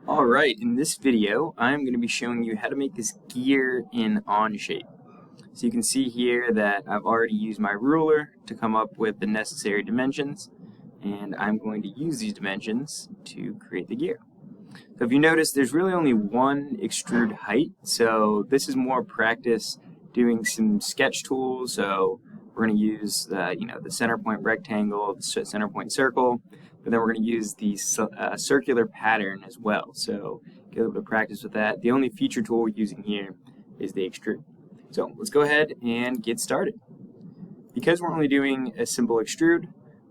Alright, in this video I'm going to be showing you how to make this gear in OnShape. So you can see here that I've already used my ruler to come up with the necessary dimensions, and I'm going to use these dimensions to create the gear. So if you notice, there's really only one extrude height, so this is more practice doing some sketch tools. So we're going to use the center point rectangle, the center point circle, but then we're going to use the circular pattern as well. So get a little bit of practice with that. The only feature tool we're using here is the extrude. So let's go ahead and get started. Because we're only doing a simple extrude,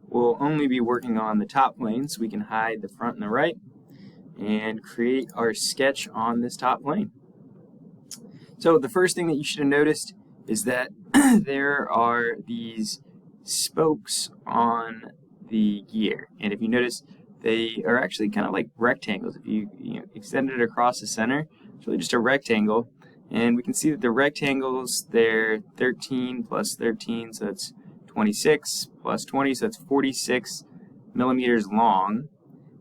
we'll only be working on the top plane, so we can hide the front and the right and create our sketch on this top plane. So the first thing that you should have noticed is that there are these spokes on the gear, and if you notice, they are actually kind of like rectangles. If you extend it across the center, it's really just a rectangle, and we can see that the rectangles, they're 13 plus 13, so that's 26, plus 20, so that's 46 millimeters long,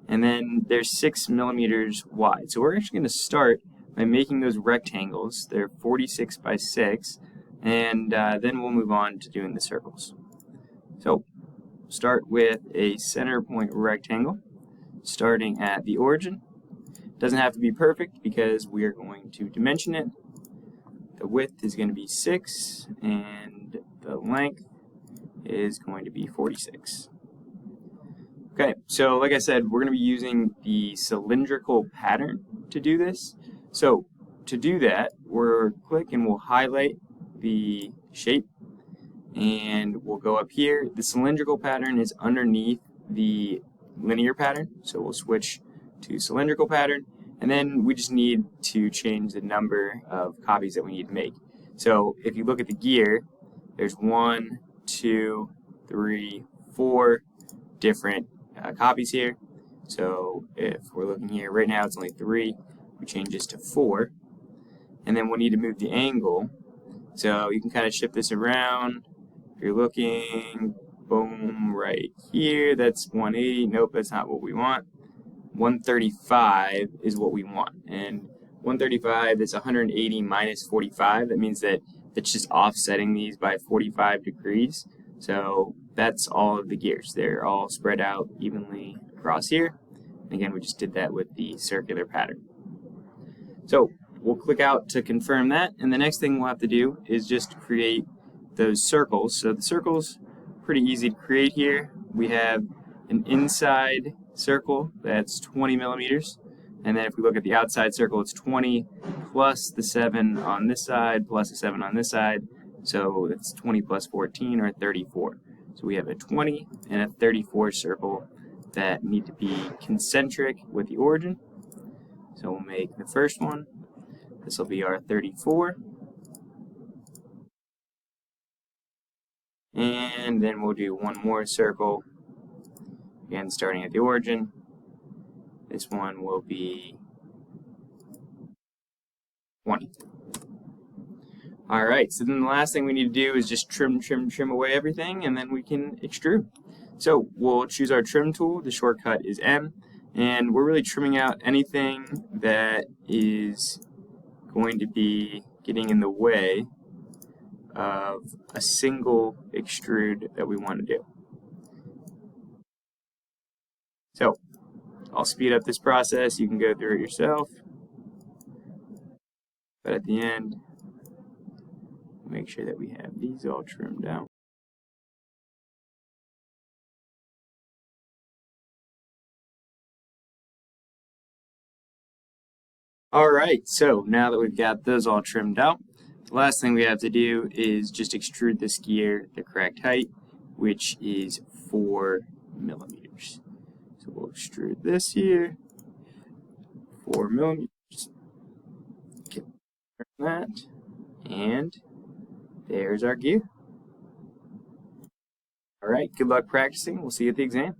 and then they're 6 millimeters wide. So we're actually going to start by making those rectangles. They're 46 by 6, and then we'll move on to doing the circles. So start with a center point rectangle, starting at the origin. Doesn't have to be perfect because we are going to dimension it. The width is going to be 6, and the length is going to be 46. Okay, so like I said, we're going to be using the cylindrical pattern to do this. So to do that, we'll click and we'll highlight the shape, and we'll go up here. The cylindrical pattern is underneath the linear pattern, so we'll switch to cylindrical pattern, and then we just need to change the number of copies that we need to make. So if you look at the gear, there's 1, 2, 3, 4 different copies here. So if we're looking here right now, it's only 3. We change this to 4, and then we'll need to move the angle. So you can kind of shift this around. If you're looking, boom, right here, that's 180. Nope, that's not what we want. 135 is what we want, and 135 is 180 minus 45. That means that it's just offsetting these by 45 degrees. So that's all of the gears. They're all spread out evenly across here. And again, we just did that with the circular pattern. So we'll click out to confirm that, and the next thing we'll have to do is just create those circles. So the circles, pretty easy to create here. We have an inside circle that's 20 millimeters, and then if we look at the outside circle, it's 20 plus the 7 on this side plus the 7 on this side, so it's 20 plus 14, or 34. So we have a 20 and a 34 circle that need to be concentric with the origin. So we'll make the first one. This will be our 34. And then we'll do one more circle, again starting at the origin. This one will be 20. Alright, so then the last thing we need to do is just trim away everything, and then we can extrude. So we'll choose our trim tool. The shortcut is M, and we're really trimming out anything that is going to be getting in the way of a single extrude that we want to do. So I'll speed up this process. You can go through it yourself, but at the end, make sure that we have these all trimmed out. Alright, so now that we've got those all trimmed out, the last thing we have to do is just extrude this gear the correct height, which is 4 millimeters. So we'll extrude this here, 4 millimeters. Okay, that, and there's our gear. Alright, good luck practicing. We'll see you at the exam.